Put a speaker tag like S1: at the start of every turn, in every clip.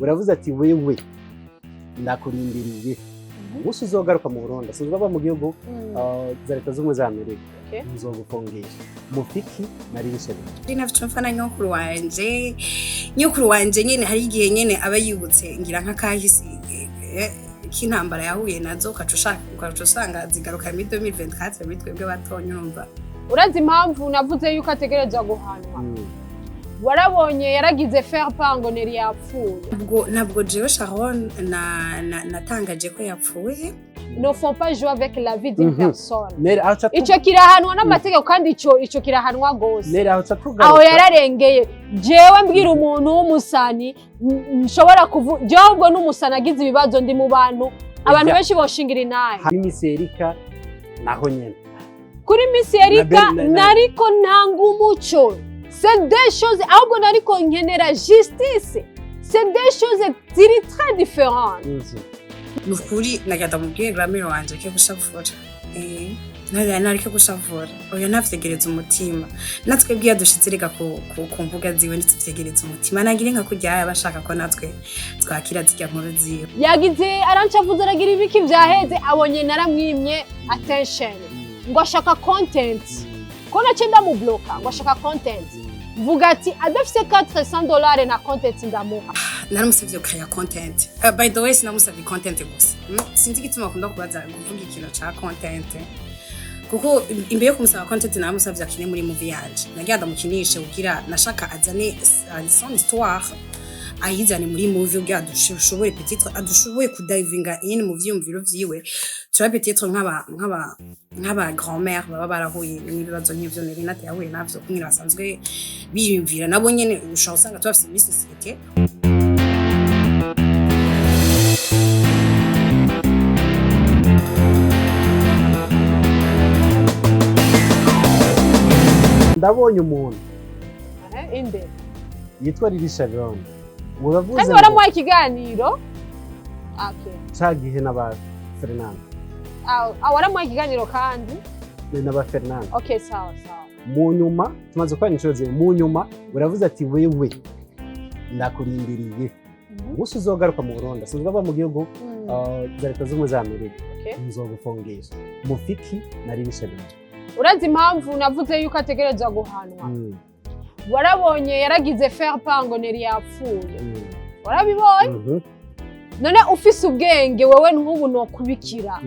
S1: uravuze ati wewe ndakurindiriye umunsi uzogaruka mu Burundi sinzwe aba mu gihugu za leta z'ubumwe za Amerika nzogufungisha mufiki nari bishebe
S2: nafite mfana nyokuru wanje nyene hari igihe nyene aba yibutse ngira nka kahisi k'intambara yahuye nazo ukaca usanga zigaruka muri 2024 muri twebwe batonye urumva
S3: urazi impamvu navuze yuko ategerezwa guhanwa warabonye yaragize faire part ngo Nellynat yapfuye
S2: ntabwo jewe Charon natangaje ko yapfuye
S3: ne faut pas jouer avec la vie d'une personne ico kirahanwa n'amategeko kandi ico kirahanwa gose aho yararengeye jewe mbwira umuntu w'umusani nshobora jewe ubwo n'umusani agize ibibazo ndi mu bantu abantu benshi boshingira inaye
S1: imiserika naho nyene
S3: kuri miserika nariko ntanga umuco c'est des choses ahubwo nariko nkenera justice c'est des choses ziri très différentes
S2: nukuri nagada mubwiye gramiro wanje ke gushavura nariko gushavura oya navyegereza umutima natwe bwiya dushitse rega ku mbuga ziwe nitsivyegereza umutima nagire nka kurya abashaka ko natwe twakira zirya nkuru ziwe
S3: yagize arancavuza aragira ibiki vyaheze abonye naramwimye attention ngo ashaka content ko nacenda mu bloka ngo ashaka content vuga ati adafise $400 na content ndamuha
S2: naramusavye ukaya content by the way sinamusavye content gusa sinzi gituma akunda kubaza kuvuga ikintu ca content kuko imbere yo kumusaba content naramusavye akine muri movie yanje nagenda mukinishe ugira nashaka azane son histoire ayizane muri movie ugira dushoboye peut-être adushoboye kudivinga in mu vyumviro vyiwe tu peut-être nk'aba grand-mère baba barahuye n'ibibazo nk'ivyo Nellynat yahuye navyo kugira basanzwe biyumvira nabo nyene ushaka usanga twafise muri societe
S1: ndabonye umuntu
S3: inde
S1: yitwa Lee Charon uravuze
S3: kandi waramuha ikiganiro
S1: cagihe n'aba Fernand
S3: waramuha ikiganiro kandi
S1: n'aba Fernand
S3: okay sawa
S1: mu nyuma tumaze kwa inshuro mu nyuma uravuze ati wewe ndakurindiriye umunsi uzogaruka mu Burundi sinzwe aba mu gihugu za leta z'ubumwe za Amerika nzogufungisha mufiki nari bishebe
S3: urazi impamvu navuze yuko ategerezwa guhanwa warabonye yaragize faire part ngo Nellynat yapfuye warabibonye none ufise ubwenge wewe n'ubu no kubikira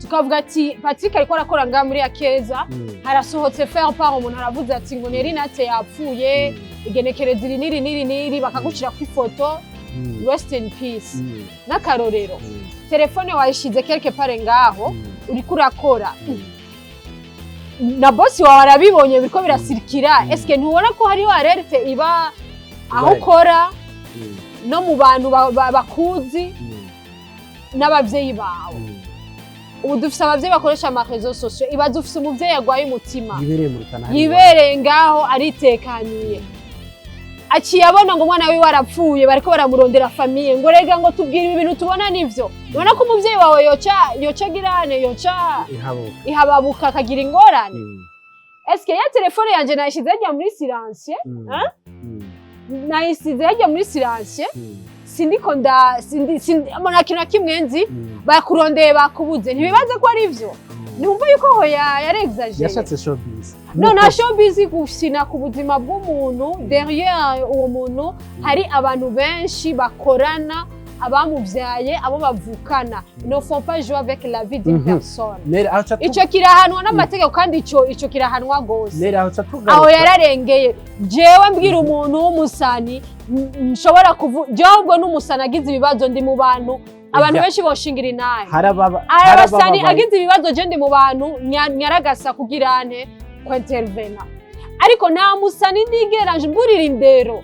S3: tukavuga ati Patrick ariko arakora nga muri akeza harasohotse faire part umuntu aravuze ati ngo Nellynat yapfuye igenekereza niri bakagushira ku ifoto rest in peace n'akarorero telefone wayishize quelque part ngaho uriko urakora na boss wawe arabibonye biriko birasirikira eske ntubona ko hari alerte iba aho ukora no mu bantu bakuzi n'abavyeyi bawe ubu dufise abavyeyi bakoresha ama réseaux sociaux ibaza ufise umuvyeyi yagwaye umutima yibereye ngaho aritekaniye aciye abona ngo umwana wiwe warapfuye bariko baramurondera famille ngo rega ngo tubwire ibi bintu tubona nivyo ubona ko umuvyeyi wawe yoca girane ihababuka akagira ingorane eske ya telefone yanje nayishize hajya muri silence nayisize hajya muri silence sindiko mbona kintu na kimwe nzi bakurondeye bakubuze ntibibaze ko ari vyo numva yuko ho yarexagere
S1: yashatse showbiz
S3: nta showbiz gusina ku buzima bw'umuntu derrière uwo muntu hari abantu benshi bakorana abamuvyaye abo bavukana ne faut pas jouer avec la vie d'une personne ico kirahanwa n'amategeko kandi ico kirahanwa gose aho yararengeye jewe mbwira umuntu w'umusani nshobora jewe ubwo n'umusani agize ibibazo ndi mu bantu abantu benshi boshingira inaye arabasani agize ibibazo je ndi mu bantu nyaragasa kugirane kwa intervena ariko nta musani ndigera mburira indero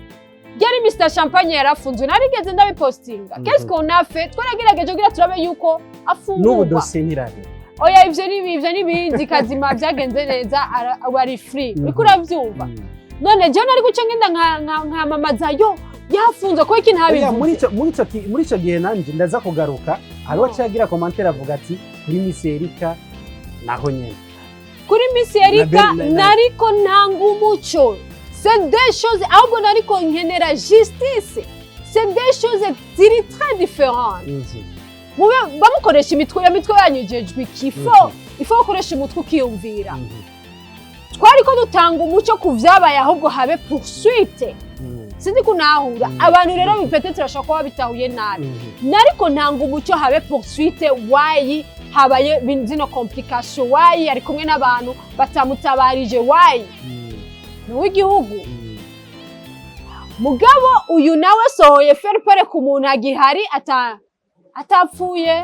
S3: Gari Mr Champagne yarafunzwe narigeze ndabipostinga qu'est-ce qu'on a fait twaragerageje kugira turabe yuko afungurwa
S1: n'ubu dossier ntirane
S3: oya ivyo nibindi kazima byagenze neza ari free uriko uravyumva none je nari guca ngenda nka mamaza yo yafunzwe ko iki ntabivuze
S1: muri ico gihe nanje ndaza kugaruka hariho cyagira commentaire avuga ati kuri miserika naho nyene
S3: kuri miserika nariko ntanga umuco c'est des choses ahubwo nariko nkenera justice c'est des choses ziri très différentes bamukoresha imitwe yanyujejwe ifo gukoresha umutwe ukiyumvira twari ko dutanga umuco ku vyabaye ahubwo habe poursuite sinzi kunahura abantu rero peut-être bashaka kuba bitahuye nabi nariko ntanga umuco habe poursuite why habaye zino complication why ari kumwe n'abantu batamutabarije why n'uw'igihugu mugabo uyu nawe sohoye ferpere ku muntu agihari atapfuye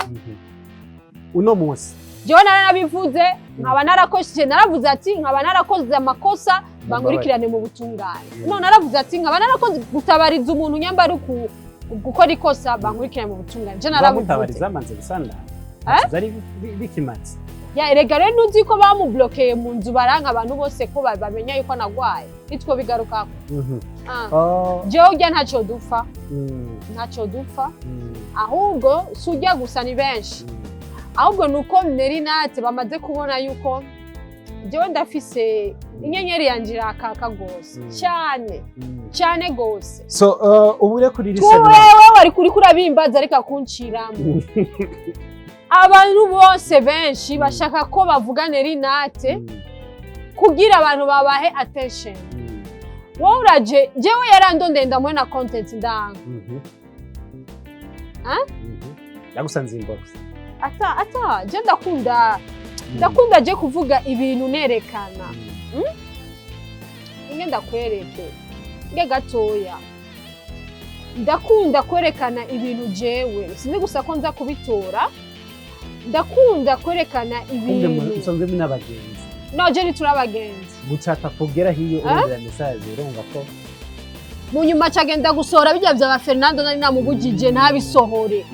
S1: uno munsi
S3: jewe narabivuze nkaba narakoze naravuze ati nkaba narakoze amakosa bankurikirane mu butungane none naravuze ati nkaba narakoze gutabariza umuntu nyambari gukora ikosa bankurikirane mu butungane je narabivuze
S1: gutabariza manze bisanda zari bikimatse
S3: ya erega rero nuzi ko bamublokeye mu nzu baranka abantu bose ko bamenya yuko nagwaye nitwo bigaruka jewe ujya ntacyo dupfa ahubwo sujya gusa ni benshi ahubwo nuko Nellynat bamaze kubona yuko jewe ndafise inyenyeri yanje irakaka gose cyane gose
S1: so ubure kuri
S3: wewe wari kuri kurabimbaza ariko kunciramo abantu bose benshi bashaka ko bavuga Nellynat kugira abantu babahe attention wowe uraje jewe yarandondenda mwe na content ndanga
S1: yagusanze inbox
S3: ata je ndakunda je kuvuga ibintu nerekana inge ndakwereke nge gatoya ndakunda kwerekana ibintu jewe sinzi gusa ko nza kubitora ndakunda kwerekana ibintu
S1: usonze mwe n'abagenzi
S3: no je ni turabagenzi
S1: gucata kugera hiyo urondera message urumva ko
S3: mu nyuma cagenda gusora bijya bya Fernando nari namubujije ntabisohore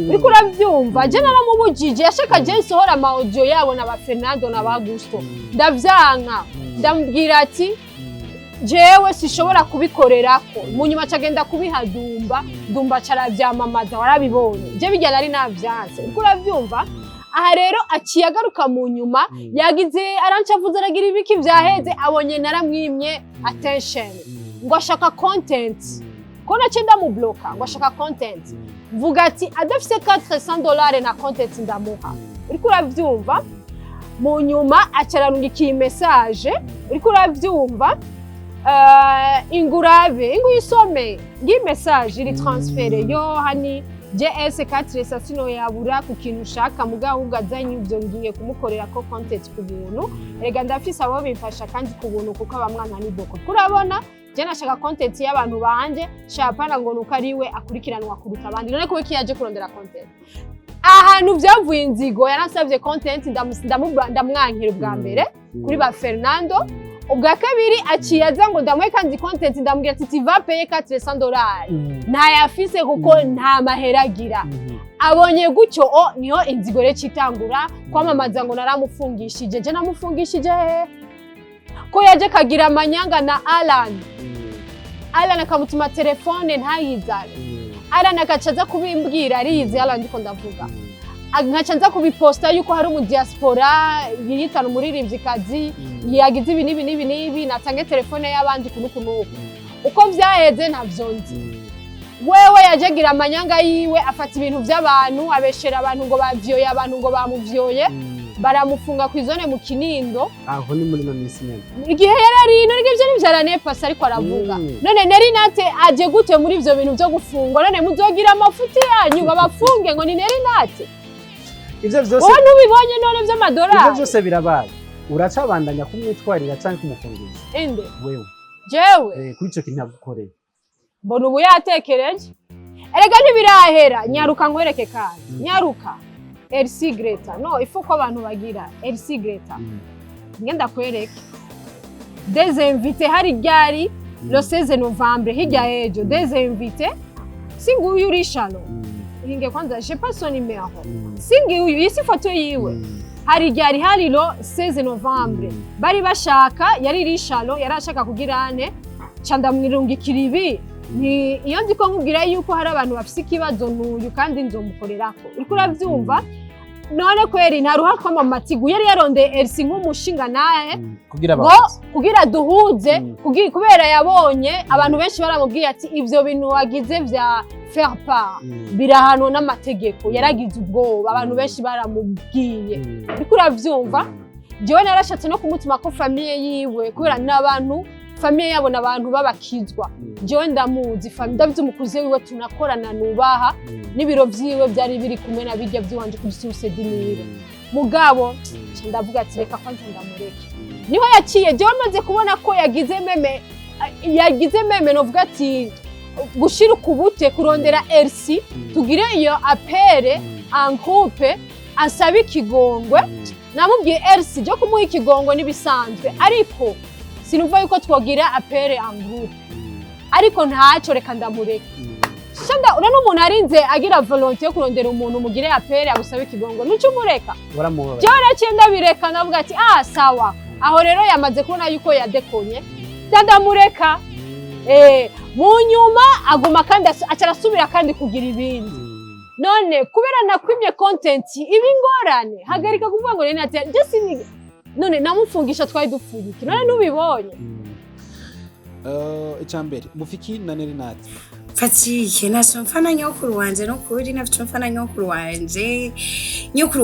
S3: uriko uravyumva je naramubujije yashaka je nsohora ama audio yabo na ba Fernando na ba Gusto ndavyanka ndambwira ati jewe sishobora kubikorerako mu nyuma cagenda kubihadumba caravyamamaza warabibonye je bijya nari navyanse uriko uravyumva aha rero aciye agaruka mu nyuma yagize arancavuza aragira ibiki vyaheze abonye naramwimye attention ngo ashaka content ko nace ndamubloka ngo ashaka content mvuga ati adafise $400 na content ndamuha uriko uravyumva mu nyuma acararungikiye message uriko uravyumva ingurabe inguyisome ngi message iri transfere yo hani JS4 sasino yabura ku kintu ushaka mugabo ugazanye ivyo ngiye kumukorera ko content ku buntu rega ndafise abo bimfasha kandi ku buntu kuko abamwana ni boko kurabona je nashaka content y'abantu banje shapana ngo nuko ari we akurikiranwa kuruta abandi none ko kiyaje kurondera content ahantu byavuye inzigo yaransavye content ndamwankira bwa mbere kuri ba Fernando ubwa kabiri aciyaza ngo ndamwe kandi content ndambwira ati tiva paye $400 ntayafise kuko nta maheragira abonye gucyo niho inzigo re citangura kwamamaza ngo naramufungishije je namufungishije ko yaje kagira amanyanga na Alan akamutuma telefone ntayizane Alan akacaza kubimbwira arize Alan ndiko ndavuga nkacanza kubiposta yuko hari mu diaspora yitana umuririmvyikazi yagize ibi natange telefone y'abandi kunukunuko uko vyaheze ntavyonzi wewe yajegira amanyanga yiwe afata ibintu by'abantu abeshera abantu ngo bavyoye abantu ngo bamuvyoye baramufunga ku izone mu Kinindo
S1: aho ni muri mamisi nyene
S3: igihe yarari no rivyo nivyarane pasa ariko aravuga none Nellynat aje gute muri ivyo bintu byo gufungwa none muzogira amafuti yanyu babafunge ngo ni Nellynat
S1: ivyo vyose
S3: wowe ntubibonye none vy'amadolari
S1: ivyo byose birabaye uracabandanya kumwitwarira canke kumufungiza
S3: ende
S1: wewe
S3: jewe
S1: kuri ico kintu nagukoreye
S3: mbona ubu yatekereje erega ntibirahera nyaruka nkwereke kandi nyaruka LC Greta no ifu ko abantu bagira LC Greta ngenda kwereke des invités hari ryari le 16 novembre hirya ejo des invités singu uyu rishalo inge kwanza je pas son numéro singu uyu isi foto yiwe hari ryari hari lo 16 novembre bari bashaka yari rishalo yarashaka kugirane canda mwirungikira ibi ni iyo ndiko nkubwira yuko hari abantu bafise ikibazo n'uyu kandi nzomukorerako uriko uravyumva none kweri ntaruha kwamamatigu yari yarondeye Elsi nk'umushinga naye kugira duhuze kubera yabonye abantu benshi baramubwiye ati ivyo bintu wagize vya faire part birahanwa n'amategeko yaragize ubwoba abantu benshi baramubwiye ariko uravyumva jewe narashatse no kumutuma ko famille yiwe kubera n'abantu famille yabona abantu babakizwa jewe ndamuzi famille David umukuze wiwe tunakorana nubaha n'ibiro vyiwe byari biri kumwe na bijya by'iwanje kuri Susedinire mugabo ndavuga ati reka kwanza ndamureke niho yaciye jewe maze kubona ko yagize meme novuga ati gushira ukubute kurondera Elsi tugire iyo apere en groupe asabe ikigongwe namubwiye Elsi jo kumuha ikigongwe nibisanzwe ariko sinumva yuko twogira apere en groupe ariko ntaco reka ndamureka shanda urano umuntu arinze agira volonté yo kurondera umuntu mugire apere agusabe ikigongo nuco mureka
S1: uramuha
S3: cyora cyenda bireka navuga ati sawa aho rero yamaze kubona yuko yadekonye ndamureka mu nyuma aguma kandi acarasubira kandi kugira ibindi none kubera nakwimye content ibingorane hagarika kuvuga ngo Nellynat just none namufungisha twari dupfundiki none nubibonye
S4: icambere mufiki na Nellynat
S2: Fatiye nacho mfana nyokuru wanje no kuri nafite mfana nyokuru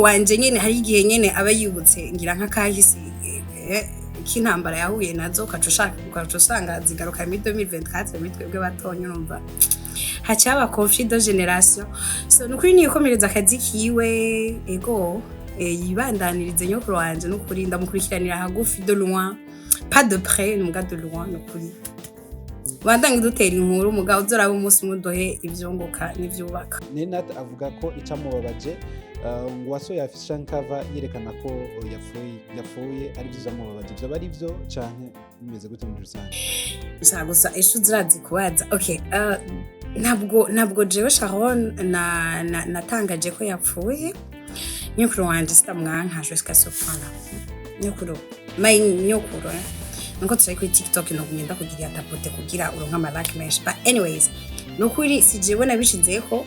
S2: wanje nyene hari igihe nyene aba yibutse ngira nka kahisi k'intambara yahuye nazo ukacusanga zigaruka muri 2024 mitwebwe batonye urumva hacyaba conflit de génération so nukuri nikomereza akazi kiwe ego yibandanirize nyokuru wanje no kuri ndamukurikiranira hagufi de loin pas de près n'umuga de loin no kuri Wandangi dutera inkuru umugabo uzoraba umunsi mudohe ivyongoka n'ivyubaka.
S4: Nellynat avuga ko icamubabaje ngo wasoya afishan cover yerekana ko yapfuye ari byo zamubabaje byo bari byo canke bimeze gute muri rusange.
S2: Gusa eshu zirazi kubaza. Okay, ntabwo jewe Charon natangaje ko yapfuye. Nyokuru wanje sitamwanka jusqu'à ce point là. Nyokuru Nko tsaye kuri TikTok no kugenda kugira tapote kugira uronka amalike menshi but anyways nukuri si jewe nabishize ko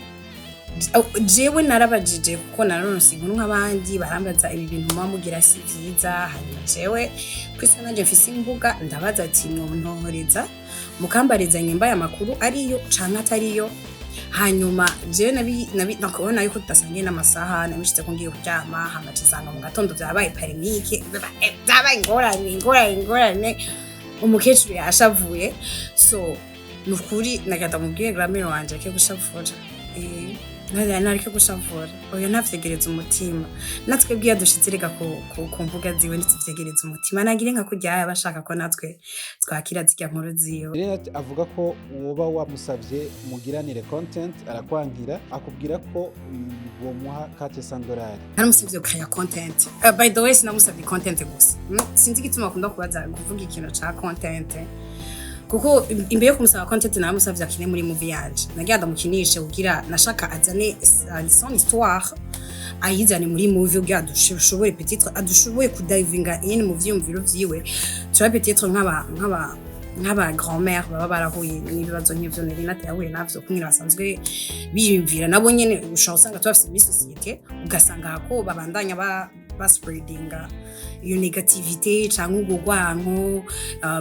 S2: jewe narabajije kuko naronse inkuru nk'abandi barambaza ibi bintu mugira si byiza hanyuma jewe kwisa nanje mfise imbuga ndabaza ati mwohoreza mukambariza nyimba ya makuru ariyo canka atariyo hanyuma jewe nakubona yuko tudasangiye n'amasaha nabishize ko ngiye kuryama hamacizanga mu gatondo byabaye parenike byabaye ingorane umukecuru yashavuye so nukuri nagata mubwiye grammaire wanje ke gushavura nariko gushavura oya navyegereza umutima natwe bwiya dushitsirega ku mvuga ziwe nitsivyegereza umutima nagire nka kurya abashaka ko natwe twakira zirya nkuru ziwe.
S4: Nellynat avuga ko woba wamusavye mugiranire content arakwangira akubwira ko bomuha $400.
S2: Naramusavye kaya content by the way sinamusavye content gusa sinzi gituma akunda kubaza kuvuga ikintu ca content kuko imbere yo kumusaba content namusavye akine muri movie yanje nagenda mukinishe kugira nashaka azane son histoire ayizane muri movie ugira dushoboye peut-être adushoboye kudivinga in movie umviro vyiwe tu peut-être nk'aba grand-mère baba barahuye n'ibibazo nk'ivyo Nellynat yahuye navyo kumwe basanzwe biyumvira nabo nyene ushaka usanga twafise muri societe ugasanga ko babandanya spreadinga iyo negativité cyangwa ubugwanko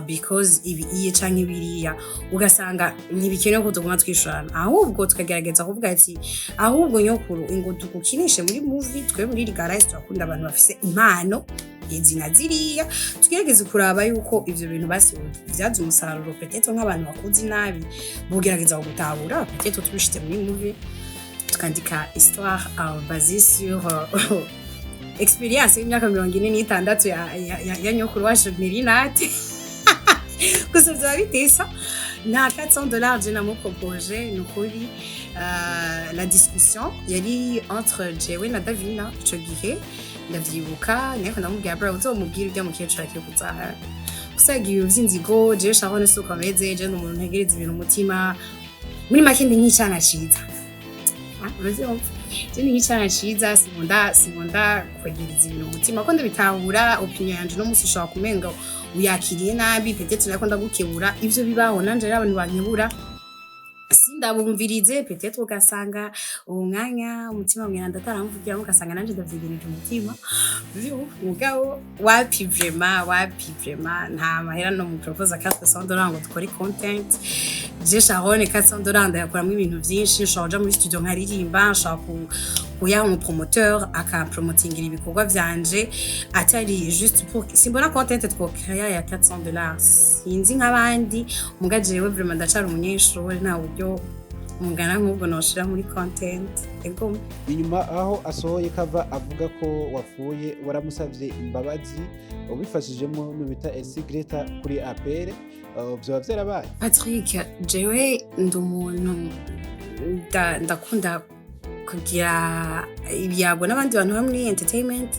S2: because ibi canke biriya ugasanga ntibikenewe ko tuguma twishurana ahubwo tukagerageza kuvuga ati ahubwo nyokuru ingo tukukinishe muri movie twe muri Garage turakunda abantu bafise impano izina ziriya tugerageza kuraba yuko ivyo bintu basi byaza umusaruro peut-être nk'abantu bakuzi nabi bugerageza gutabura peut-être tubishite muri movie tukandika histoire basée sur experience y'imyaka 46 ya nyokuru waje Nellynat gusa byabitesa na $400 je namupropose nukuri la discussion yari entre jewe na Davina ico gihe ndavyibuka niko namubwira bro uzomubwira ibyo mukecuru akiri kuzaha gusagiye uvyinzigo je Charon suko ameze je n'umuntu ntegereza ibintu umutima muri make ndi nk'icana ciza Jeni yicara ciza simonda kwegereza ibintu umutima ko ndabitahura opinion yanje no musi shaka kumenga uyakiriye nabi peut-être nako ndagukebura ivyo bibaho nanje rero abantu bankebura ndabumvirize peut-être ugasanga uwo mwanya umutima mweranda ataramvugira ugasanga nanje ndavyigirije umutima mugabo wapi vraiment nta mahera no mu propose $400 ngo dukore content je Charon $400 ndayakuramo ibintu byinshi nshobora muri studio nkaririmba nshobora kuya mu promoteur akapromotingira ibikorwa vyanje atari juste pour simbona content twokaya ya $400 sinzi nk'abandi mugajewe vraiment ndacari umunyeshuri nta buryo mungana nk'ubwo noshira muri content ego
S4: inyuma aho asohoye kava avuga ko wapfuye waramusavye imbabazi ubifashijemo n'ubita Greta kuri APR byo vyarabaye
S2: Patrick jewe ndumuntu ndakunda kugira ibyago n'abandi bantu bamwe entertainment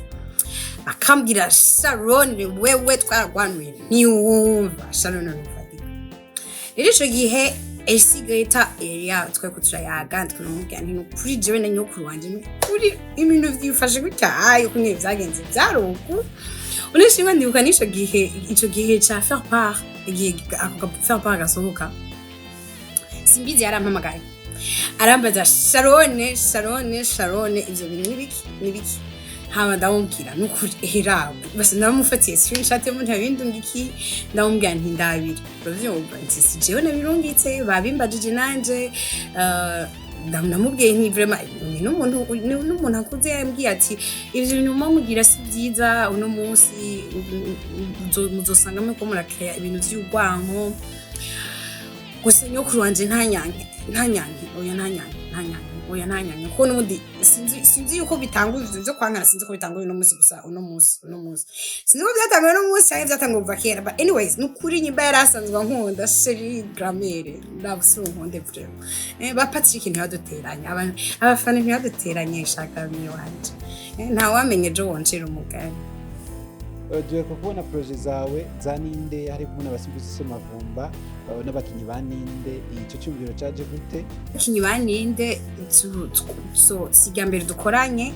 S2: akambwira Sharon wewe twaragwanwe ntiwumva Sharon n'ufatika ico gihe Greta area twe kuturayaga tukamubwira nti kuri jewe na nyokuru wanje kuri ibintu vyifashe gutyaye kunye vyagenze vyaruku unishimwe ndibuka ico gihe ca faire part igihe ako faire part gasohoka simbizi yarampamagaye arambaza Sharon ivyo bintu nibiki haba ndamubwira nukuri eherawe base ndamufatiye screenshot yo muntu abindungiki ndamubwira nti ndabiri bavyumva nti sijewe nabirungitse babimbajije nanje ndamubwiye nti vraiment n'umuntu akuze yambwiye ati ivyo bintu mugira si byiza uno munsi muzosangamo ko murakaya ibintu vy'urwanko gusa nyokuru wanje ntanyange oya ntanyanya ko n'ubundi sinzi yuko bitanga ivyo byo kwangana sinzi ko bitanga uno munsi gusa uno munsi sinzi ko byatanga uno munsi cyangwa byatanga kuva kera but anyways nukuri nyimba yarasanzwe nkunda Sherry Gramere ndabusuru nkonde vraiment ba Patrick ntiyaduteranya abafana ntiyaduteranye shaka mwe wanje nta wamenye jo woncera umugani
S4: Dwe ko kubona projet zawe zaninde hari kubona abasimbutse mavumba n'abakinyi baninde ico cyumviro caje gute
S2: abakinyi baninde so sigambere dukoranye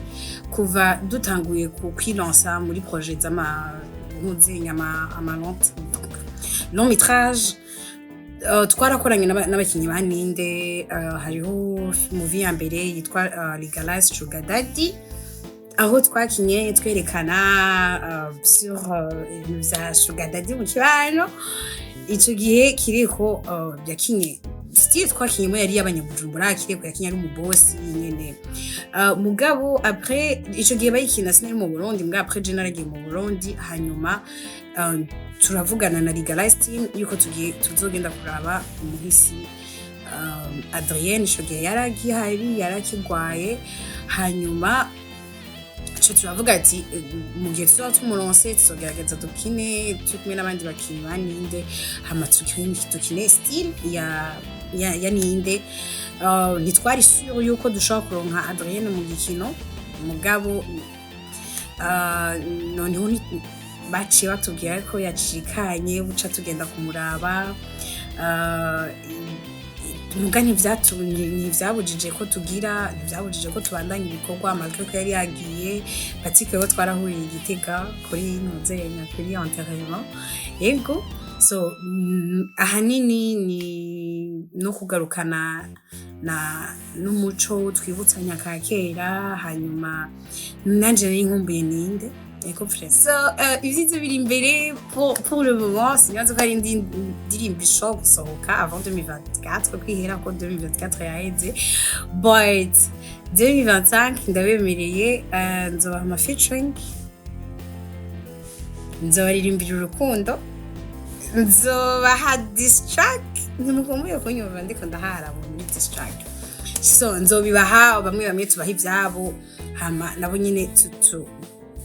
S2: kuva dutanguye kwilansa muri projet z'ama long métrage twarakoranye n'abakinyi baninde hariho movie ya mbere yitwa Legalize Sugar Daddy aho twakinye twerekana sur za Sugar Daddy mu kibano ico gihe kiriko yakinye style twakinye yari y'abanyabujumbura kiriko yakinye ari umubosi nyene mugabo après ico gihe bayikina sinari mu Burundi mbwa après je naragiye mu Burundi hanyuma turavugana na Legalize team yuko tugiye tuzogenda kuraba umuhisi Adrienne ico gihe yarakigwaye hanyuma turavuga ati mu gihe tuba tumuronse tuzogerageza dukine kumwe n'abandi bakinyi baninde hama dukine style ya ninde ntitwari sure yuko dushobora kuronka Adrienne mu gikino mugabo noneho baciye batubwira ko yacikanye buca tugenda kumuraba mugani ntivyabujije ko tugira ntivyabujije ko tubandanya ibikorwa amajwi ko yari yagiye Patrick we twarahuriye Igitega kuri nozenya kuri enterrement yego so ahanini ni no kugarukana n'umuco twibutsanya kakera hanyuma nanje nari nkumbuye ninde so ibyiza biri imbere pour le moment sinazo ko ari ndirimba ishobora gusohoka avant 2024 kwihera ko 2024 yaheze but 2025 ndabemereye nzoba ama featuring nzobaririmbira urukundo nzobaha diss track ntimukumbuye kunyumva ndiko ndahara muri diss track so nzobibaha bamwe tubaha ivyabo hama nabo nyine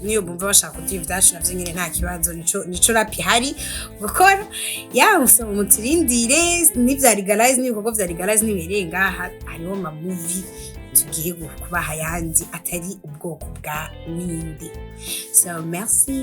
S2: niyo bumva bashaka kugira ibyacu navyo nyine nta kibazo nico rap ihari gukora yamusaba umuturindire n'ivya Legalize n'ibikorwa vya Legalize n'ibirenga hariho ma movie tugiye kubaha yandi atari ubwoko bwa ninde so merci